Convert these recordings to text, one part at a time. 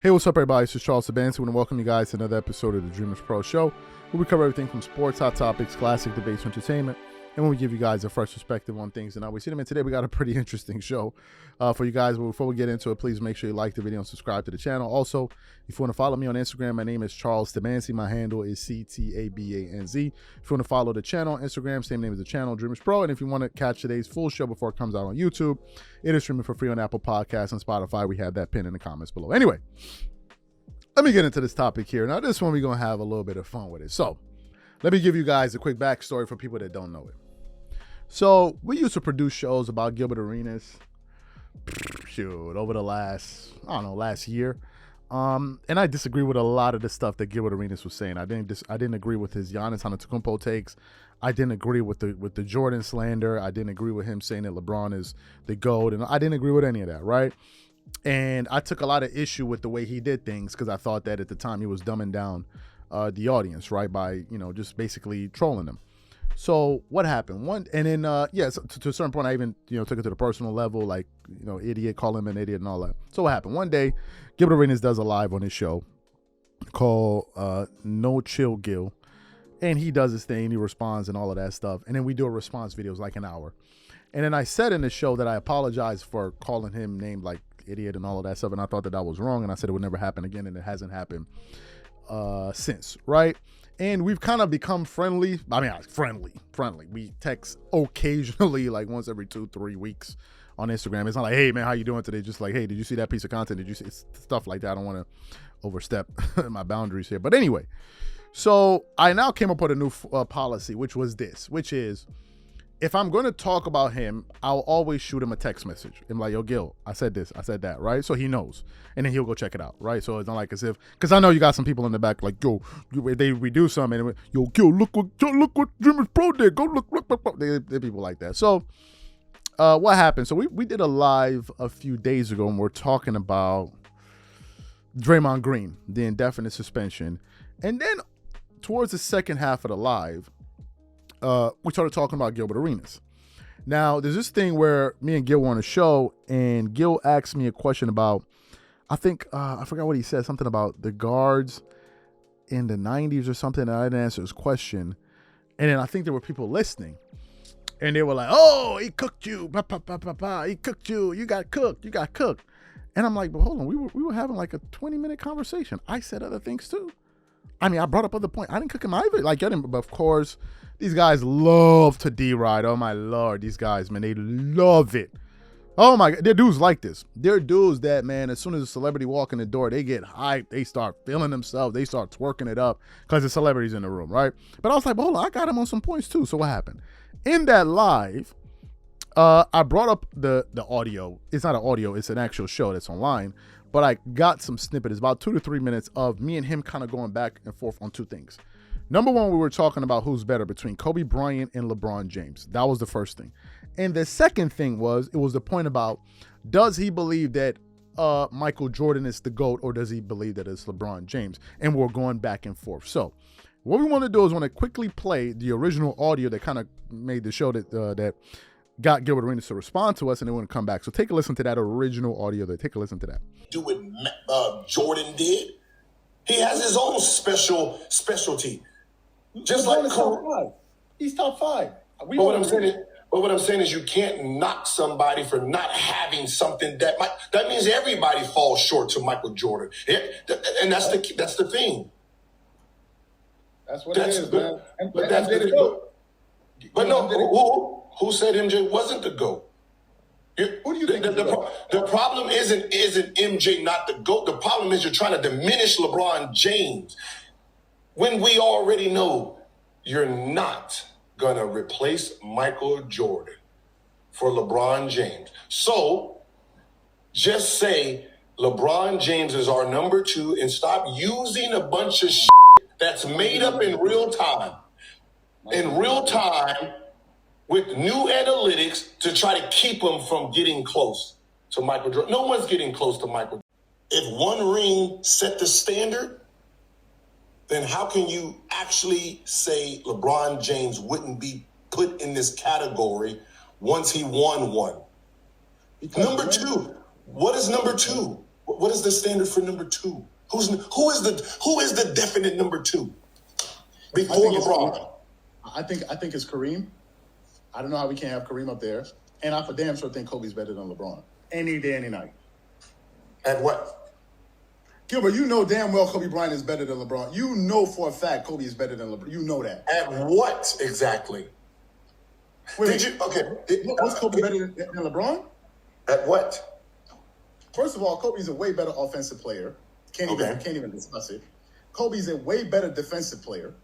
Hey, what's up, everybody? This is Charles Sabansi. I want to welcome you guys to another episode of the Dreamerspro show, where we cover everything from sports, hot topics, classic debates, entertainment, and when we give you guys a fresh perspective on things. And we see them. And today we got a pretty interesting show for you guys. But before we get into it, please make sure you like the video and subscribe to the channel. Also, if you want to follow me on Instagram, my name is Charles Sabansi. My handle is CTABANZ. If you want to follow the channel on Instagram, same name as the channel, Dreamerspro. And if you want to catch today's full show before it comes out on YouTube, it is streaming for free on Apple Podcasts and Spotify. We have that pinned in the comments below. Anyway, let me get into this topic here. Now, this one, we're going to have a little bit of fun with it. So, let me give you guys a quick backstory for people that don't know it. So, we used to produce shows about Gilbert Arenas, over the last year. And I disagree with a lot of the stuff that Gilbert Arenas was saying. I didn't agree with his Giannis Antetokounmpo takes. I didn't agree with the Jordan slander. I didn't agree with him saying that LeBron is the GOAT. And I didn't agree with any of that, right? And I took a lot of issue with the way he did things because I thought that at the time he was dumbing down the audience, right, by, just basically trolling them. So what happened? So to a certain point, I even, took it to the personal level, like, idiot, call him an idiot and all that. So what happened? One day, Gilbert Arenas does a live on his show called No Chill Gil. And he does his thing, he responds and all of that stuff. And then we do a response video, it's like an hour. And then I said in the show that I apologized for calling him named like idiot and all of that stuff, and I thought that was wrong, and I said it would never happen again, and it hasn't happened since, right? And we've kind of become friendly. I mean, friendly. We text occasionally, like once every 2-3 weeks on Instagram. It's not like, hey man, how you doing today? Just like, hey, did you see that piece of content? Did you see stuff like that? I don't want to overstep my boundaries here, but anyway. So I now came up with a new policy, which is, if I'm going to talk about him, I'll always shoot him a text message. I'm like, yo, Gil, I said this, I said that, right? So he knows. And then he'll go check it out, right? So it's not like as if, because I know you got some people in the back like, yo, we do something, and yo, Gil, look what Dreamerspro did. Go look. They're people like that. So what happened? So we did a live a few days ago, and we're talking about Draymond Green, the indefinite suspension. And then towards the second half of the live, we started talking about Gilbert Arenas. Now, there's this thing where me and Gil were on a show, and Gil asked me a question about, I think, I forgot what he said, something about the guards in the 90s or something, and I didn't answer his question. And then I think there were people listening, and they were like, oh, he cooked you, he cooked you, you got cooked. And I'm like, but hold on, we were having like a 20-minute conversation. I said other things too. I mean, I brought up other points. I didn't cook him either. Like, but of course, these guys love to deride. Oh my Lord, these guys, man, they love it. Oh my God, they're dudes like this. They're dudes that, man, as soon as a celebrity walk in the door, they get hyped. They start feeling themselves. They start twerking it up because the celebrity's in the room, right? But I was like, hold on, I got him on some points too. So what happened? In that live, I brought up the audio. It's not an audio. It's an actual show that's online. But I got some snippet. It's about 2 to 3 minutes of me and him kind of going back and forth on two things. Number one, we were talking about who's better between Kobe Bryant and LeBron James. That was the first thing. And the second thing was the point about, does he believe that Michael Jordan is the GOAT, or does he believe that it's LeBron James? And we're going back and forth. So what we want to do is want to quickly play the original audio that kind of made the show that got Gilbert Arenas to respond to us, and then we're going to come back. So take a listen to that original audio there. Take a listen to that. Do what Jordan did. He has his own specialty. Just like Kobe. He's top 5. But what I'm saying is you can't knock somebody for not having something that means everybody falls short to Michael Jordan. And that's the thing. That's what it is, man. But no, who said MJ wasn't the GOAT? Who do you think the problem isn't MJ not the GOAT. The problem is you're trying to diminish LeBron James when we already know you're not going to replace Michael Jordan for LeBron James. So just say LeBron James is our number 2 and stop using a bunch of shit that's made up in real time. With new analytics to try to keep him from getting close to Michael Jordan. No one's getting close to Michael Jordan. If one ring set the standard, then how can you actually say LeBron James wouldn't be put in this category once he won one? Number 2. What is number 2? What is the standard for number two? Who is the definite number two before LeBron? I think it's Kareem. I don't know how we can't have Kareem up there. And I for damn sure think Kobe's better than LeBron. Any day, any night. At what? Gilbert, you know damn well Kobe Bryant is better than LeBron. You know for a fact Kobe is better than LeBron. You know that. At what exactly? Was Kobe better than LeBron? At what? First of all, Kobe's a way better offensive player. Can't even discuss it. Kobe's a way better defensive player.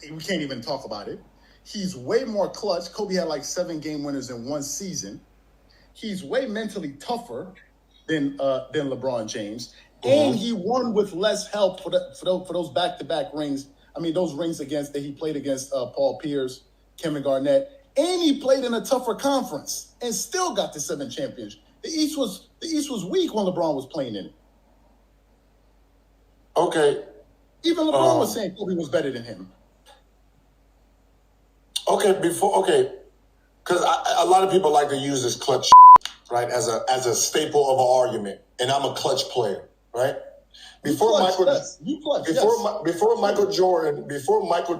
We can't even talk about it. He's way more clutch. Kobe had like 7 game winners in one season. He's way mentally tougher than LeBron James. And he won with less help for those back-to-back rings. I mean, those rings that he played against Paul Pierce, Kevin Garnett. And he played in a tougher conference and still got the 7 champions. The East was weak when LeBron was playing in it. Okay. Even LeBron was saying Kobe was better than him. Because a lot of people like to use this clutch, right, as a staple of an argument, and I'm a clutch player, right? Before Michael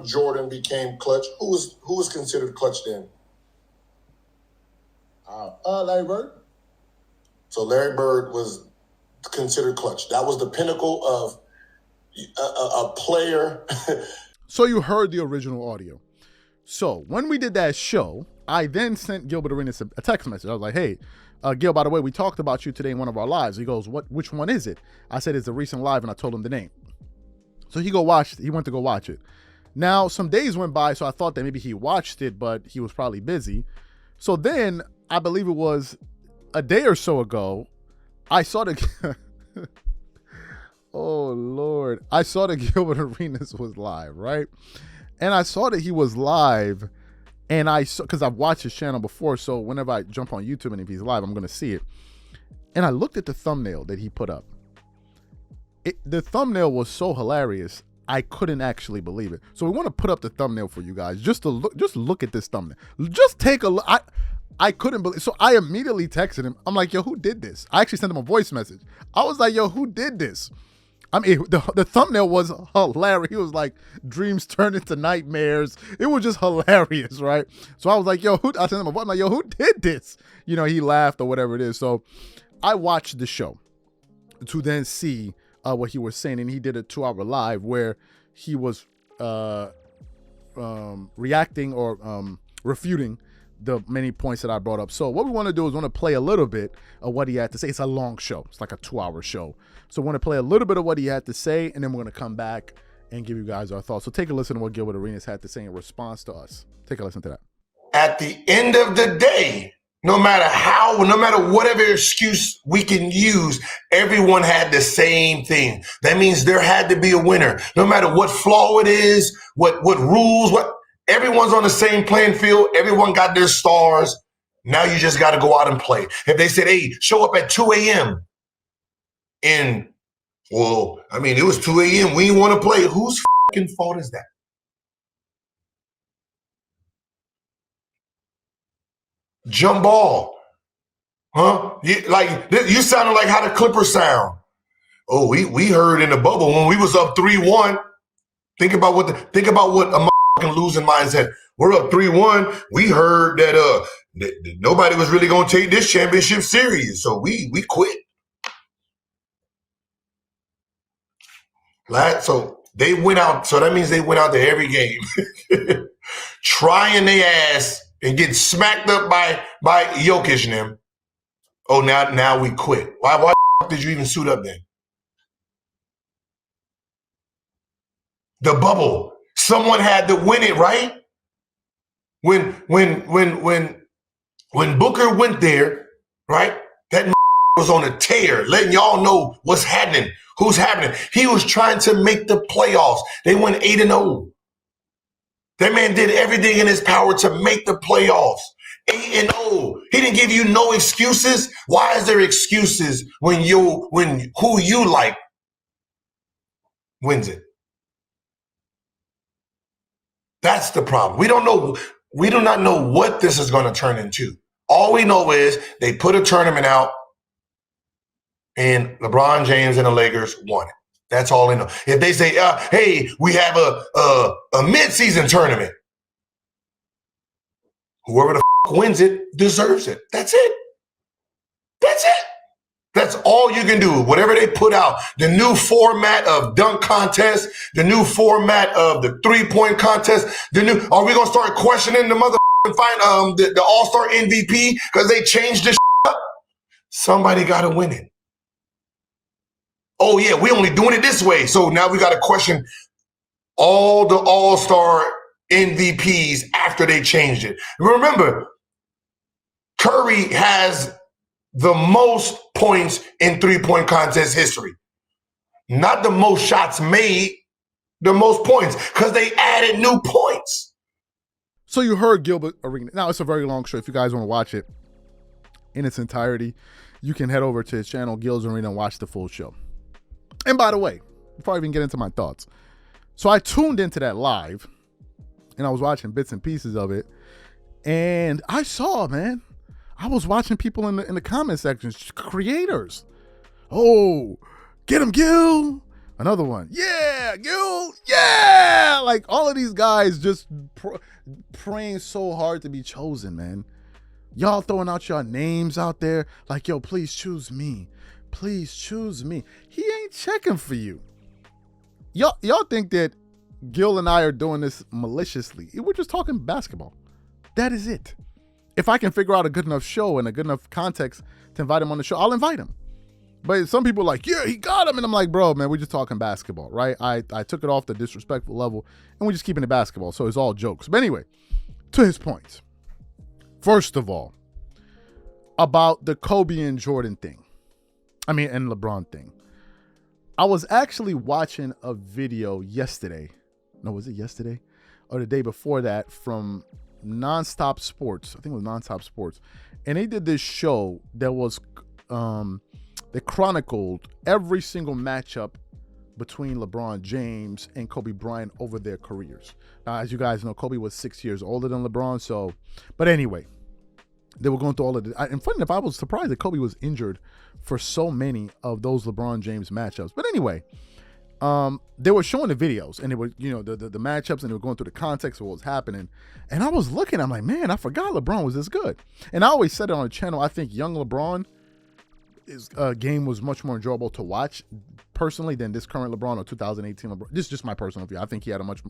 Jordan became clutch, who was considered clutch then? Larry Bird. So Larry Bird was considered clutch. That was the pinnacle of a player. So you heard the original audio. So when we did that show, I then sent Gilbert Arenas a text message. I was like, hey, Gil, by the way, we talked about you today in one of our lives. He goes, which one is it? I said, it's a recent live, and I told him the name. So he went to go watch it. Now, some days went by, so I thought that maybe he watched it, but he was probably busy. So then, I believe it was a day or so ago, I saw the... oh, Lord. I saw that Gilbert Arenas was live, right? And I saw that he was live, and I saw, because I've watched his channel before, so whenever I jump on YouTube and if he's live, I'm going to see it. And I looked at the thumbnail that he put up. The thumbnail was so hilarious, I couldn't actually believe it. So we want to put up the thumbnail for you guys, just look at this thumbnail. Just take a look. I couldn't believe. So I immediately texted him. I'm like, yo, who did this? I actually sent him a voice message. I was like, yo, who did this? I mean, the thumbnail was hilarious. He was like, dreams turn into nightmares. It was just hilarious, right? So I was like, yo, I sent him a voice. I'm like, yo, who did this? You know, he laughed or whatever it is. So I watched the show to then see what he was saying. And he did a 2-hour live where he was reacting or refuting the many points that I brought up. So what we want to do is want to play a little bit of what he had to say. It's a long show. It's like a 2-hour show. So we want to play a little bit of what he had to say, and then we're going to come back and give you guys our thoughts. So take a listen to what Gilbert Arenas had to say in response to us. Take a listen to that. At the end of the day, no matter whatever excuse we can use, everyone had the same thing. That means there had to be a winner. No matter what flaw it is, what rules, everyone's on the same playing field. Everyone got their stars. Now you just got to go out and play. If they said, hey, show up at 2 a.m. and, well, I mean, it was 2 a.m. We didn't want to play. Whose fucking fault is that? Jump ball. Huh? You sounded like how the Clippers sound. Oh, we heard in the bubble when we was up 3-1. Think about what a losing mindset. We're up 3-1. We heard that nobody was really gonna take this championship serious, so we quit. Right? So they went out. So that means they went out there every game, trying their ass and get smacked up by Jokic and them. Oh, now we quit. Why did you even suit up then? The bubble. Someone had to win it, right? When Booker went there, right? That was on a tear, letting y'all know what's happening, who's happening. He was trying to make the playoffs. They went 8-0. That man did everything in his power to make the playoffs. 8-0. He didn't give you no excuses. Why is there excuses when who you like wins it? That's the problem. We do not know what this is going to turn into. All we know is they put a tournament out. And LeBron James and the Lakers won it. That's all they know. If they say, hey, we have a mid-season tournament, whoever the wins it deserves it. That's it. That's it. That's all you can do. Whatever they put out, the new format of dunk contest, the new format of the 3-point contest, are we gonna start questioning the the All-Star MVP because they changed this up? Somebody gotta win it. Oh yeah, we only doing it this way. So now we gotta question all the All-Star MVPs after they changed it. Remember, Curry has the most points in 3-point contest history. Not the most shots made, the most points, because they added new points. So you heard Gilbert Arena. Now, it's a very long show. If you guys want to watch it in its entirety, you can head over to his channel, Gil's Arena, and watch the full show. And by the way, before I even get into my thoughts, so I tuned into that live, and I was watching bits and pieces of it, and I saw, man, I was watching people in the comment sections, creators. Oh, get him, Gil. Another one. Yeah, Gil. Yeah. Like all of these guys just praying so hard to be chosen, man. Y'all throwing out your names out there like, yo, please choose me. Please choose me. He ain't checking for you. Y'all think that Gil and I are doing this maliciously. We're just talking basketball. That is it. If I can figure out a good enough show and a good enough context to invite him on the show, I'll invite him. But some people are like, yeah, he got him. And I'm like, bro, man, we're just talking basketball, right? I took it off the disrespectful level, and we're just keeping it basketball. So it's all jokes. But anyway, to his points. First of all, about the Kobe and Jordan thing. And LeBron thing. I was actually watching a video yesterday. No, was it yesterday? Or the day before that from Nonstop Sports. I think it was Nonstop Sports. And they did this show that was, they chronicled every single matchup between LeBron James and Kobe Bryant over their careers. Now, as you guys know, Kobe was 6 years older than LeBron. So, but anyway, they were going through all of it. And funny enough, I was surprised that Kobe was injured for so many of those LeBron James matchups. But anyway, they were showing the videos, and they were, the matchups, and they were going through the context of what was happening. And I was looking, I'm like, man, I forgot LeBron was this good. And I always said it on the channel, I think young LeBron, his game was much more enjoyable to watch personally than this current LeBron or 2018 LeBron. This is just my personal view. I think he had a much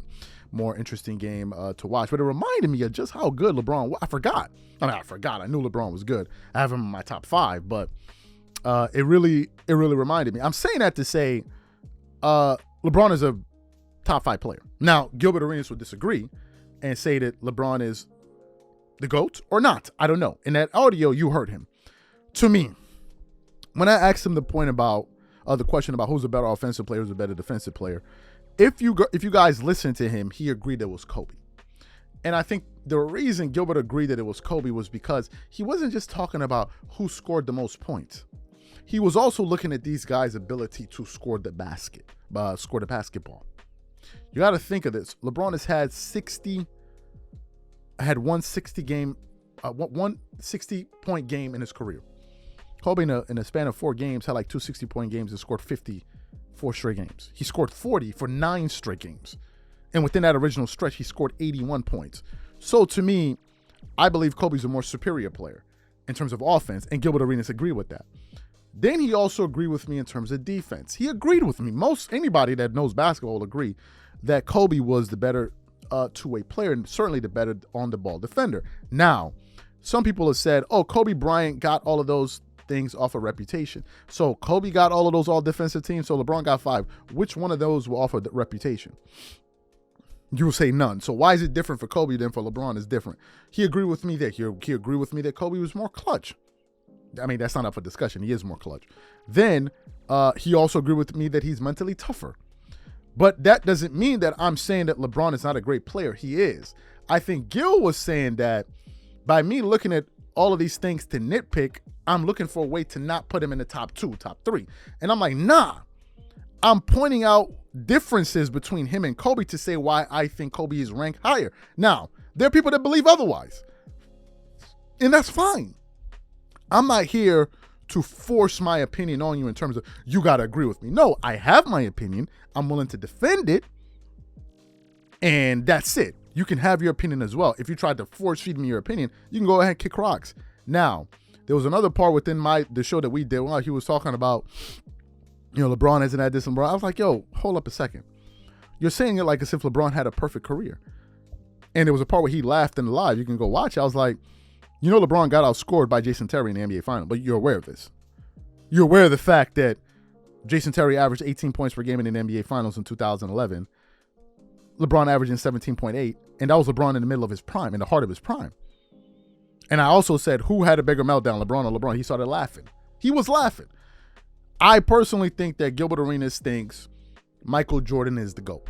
more interesting game to watch. But it reminded me of just how good LeBron was. I forgot. I knew LeBron was good. I have him in my top 5, but it really reminded me. I'm saying that to say LeBron is a top 5 player. Now, Gilbert Arenas would disagree and say that LeBron is the GOAT or not. I don't know. In that audio, you heard him. To me, when I asked him the point about the question about who's a better offensive player, who's a better defensive player, if you guys listen to him, he agreed that it was Kobe. And I think the reason Gilbert agreed that it was Kobe was because he wasn't just talking about who scored the most points. He was also looking at these guys' ability to score the basketball. You got to think of this. LeBron has had 160-point game in his career. Kobe, in a span of 4 games, had like 2 60-point games and scored 50 4 straight games. He scored 40 for 9 straight games. And within that original stretch, he scored 81 points. So to me, I believe Kobe's a more superior player in terms of offense, and Gilbert Arenas agreed with that. Then he also agreed with me in terms of defense. He agreed with me. Anybody that knows basketball will agree that Kobe was the better two-way player and certainly the better on-the-ball defender. Now, some people have said, oh, Kobe Bryant got all of those things off a reputation. So Kobe got all of those all-defensive teams, so LeBron got 5. Which one of those will offer the reputation? You will say none. So why is it different for Kobe than for LeBron? Is different. He agreed with me that he agreed with me that Kobe was more clutch. That's not up for discussion. He is more clutch. Then he also agreed with me that he's mentally tougher. But that doesn't mean that I'm saying that LeBron is not a great player. He is. I think Gil was saying that by me looking at all of these things to nitpick, I'm looking for a way to not put him in the top 2, top 3. And I'm like, nah. I'm pointing out differences between him and Kobe to say why I think Kobe is ranked higher. Now, there are people that believe otherwise. And that's fine. I'm not here to force my opinion on you in terms of you got to agree with me. No, I have my opinion. I'm willing to defend it. And that's it. You can have your opinion as well. If you tried to force feed me your opinion, you can go ahead and kick rocks. Now, there was another part within the show that we did while he was talking about, LeBron hasn't had this and LeBron. I was like, yo, hold up a second. You're saying it like as if LeBron had a perfect career. And there was a part where he laughed in the live. You can go watch. I was like, LeBron got outscored by Jason Terry in the NBA Final, but you're aware of this. You're aware of the fact that Jason Terry averaged 18 points per game in the NBA Finals in 2011. LeBron averaging 17.8, and that was LeBron in the middle of his prime, in the heart of his prime. And I also said, who had a bigger meltdown, LeBron or LeBron? He started laughing. He was laughing. I personally think that Gilbert Arenas thinks Michael Jordan is the GOAT.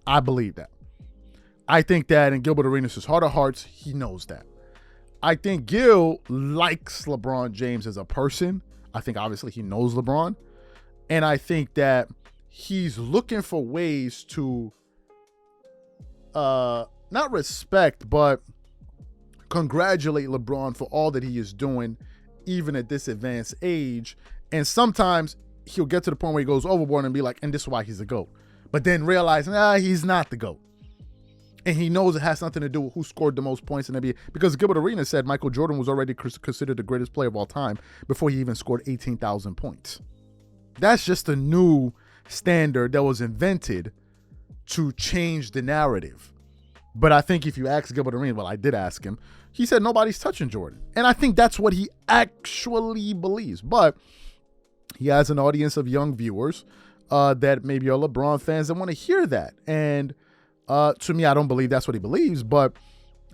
I believe that. I think that in Gilbert Arenas' heart of hearts, he knows that. I think Gil likes LeBron James as a person. I think obviously he knows LeBron. And I think that he's looking for ways to not respect, but congratulate LeBron for all that he is doing, even at this advanced age. And sometimes he'll get to the point where he goes overboard and be like, and this is why he's the GOAT. But then realize, he's not the GOAT. And he knows it has nothing to do with who scored the most points in the NBA. Because Gilbert Arenas said Michael Jordan was already considered the greatest player of all time before he even scored 18,000 points. That's just a new standard that was invented to change the narrative. But I think if you ask Gilbert Arenas, well, I did ask him, he said nobody's touching Jordan. And I think that's what he actually believes. But he has an audience of young viewers that maybe are LeBron fans that want to hear that. And to me, I don't believe that's what he believes. But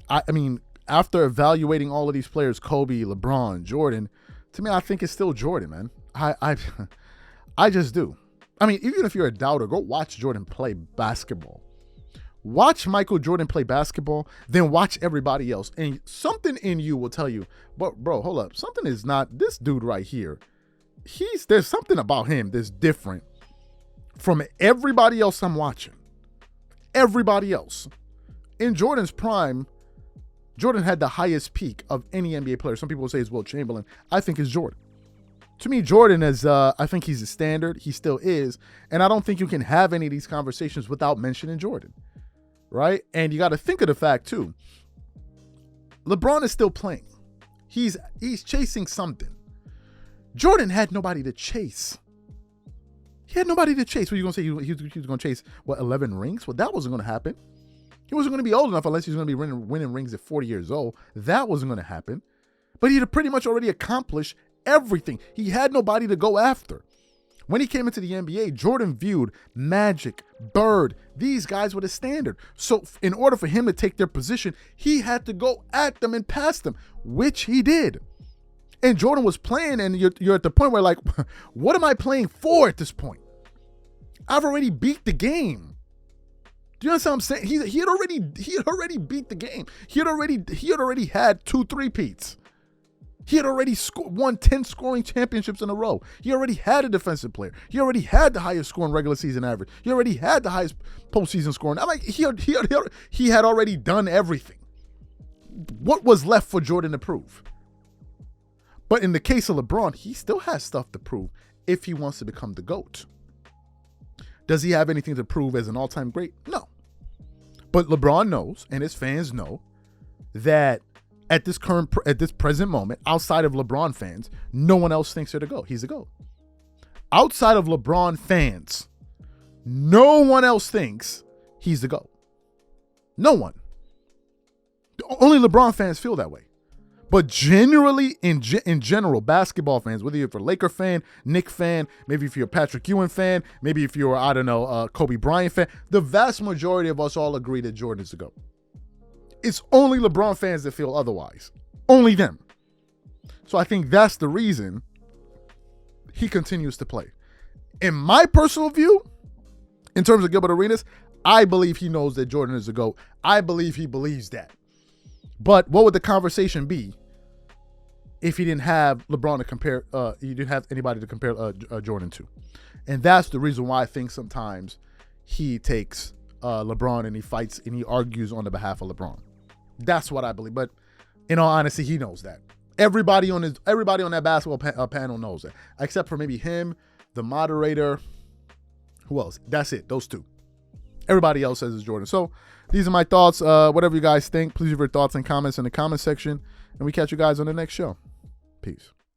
I mean, after evaluating all of these players, Kobe, LeBron, Jordan, to me, I think it's still Jordan, man. I just do. I mean, even if you're a doubter, go watch Jordan play basketball. Watch Michael Jordan play basketball, then watch everybody else. And something in you will tell you, but bro, hold up. Something is not this dude right here. There's something about him that's different from everybody else I'm watching. Everybody else. In Jordan's prime, Jordan had the highest peak of any NBA player. Some people will say it's Wilt Chamberlain. I think it's Jordan. To me, Jordan is, I think he's a standard. He still is. And I don't think you can have any of these conversations without mentioning Jordan. Right? And you got to think of the fact, too. LeBron is still playing. He's chasing something. Jordan had nobody to chase. He had nobody to chase. What are you going to say? He was going to chase, 11 rings? Well, that wasn't going to happen. He wasn't going to be old enough unless he was going to be winning rings at 40 years old. That wasn't going to happen. But he'd pretty much already accomplished everything. He had nobody to go after. When he came into the NBA, Jordan viewed Magic, Bird, these guys were the standard. So in order for him to take their position, he had to go at them and pass them, which he did. And Jordan was playing, and you're at the point where, like, what am I playing for at this point? I've already beat the game. Do you understand what I'm saying? He had already beat the game. He had already had 2 3-peats. He had already won 10 scoring championships in a row. He already had a defensive player. He already had the highest scoring regular season average. He already had the highest postseason scoring. I'm like, he had already done everything. What was left for Jordan to prove? But in the case of LeBron, he still has stuff to prove if he wants to become the GOAT. Does he have anything to prove as an all-time great? No. But LeBron knows, and his fans know, that at this present moment, outside of LeBron fans, no one else thinks they're the GOAT. He's the GOAT. Outside of LeBron fans, no one else thinks he's the GOAT. No one. Only LeBron fans feel that way. But generally, in general, basketball fans, whether you're a Laker fan, Knick fan, maybe if you're a Patrick Ewing fan, maybe if you're, Kobe Bryant fan, the vast majority of us all agree that Jordan's the GOAT. It's only LeBron fans that feel otherwise. Only them. So I think that's the reason he continues to play. In my personal view, in terms of Gilbert Arenas, I believe he knows that Jordan is the GOAT. I believe he believes that. But what would the conversation be if he didn't have LeBron to compare, he didn't have anybody to compare Jordan to? And that's the reason why I think sometimes he takes LeBron and he fights and he argues on the behalf of LeBron. That's what I believe. But in all honesty, he knows that. Everybody on that basketball panel knows it, except for maybe him, the moderator. Who else? That's it. Those two. Everybody else says it's Jordan. So these are my thoughts. Whatever you guys think, please leave your thoughts and comments in the comment section. And we catch you guys on the next show. Peace.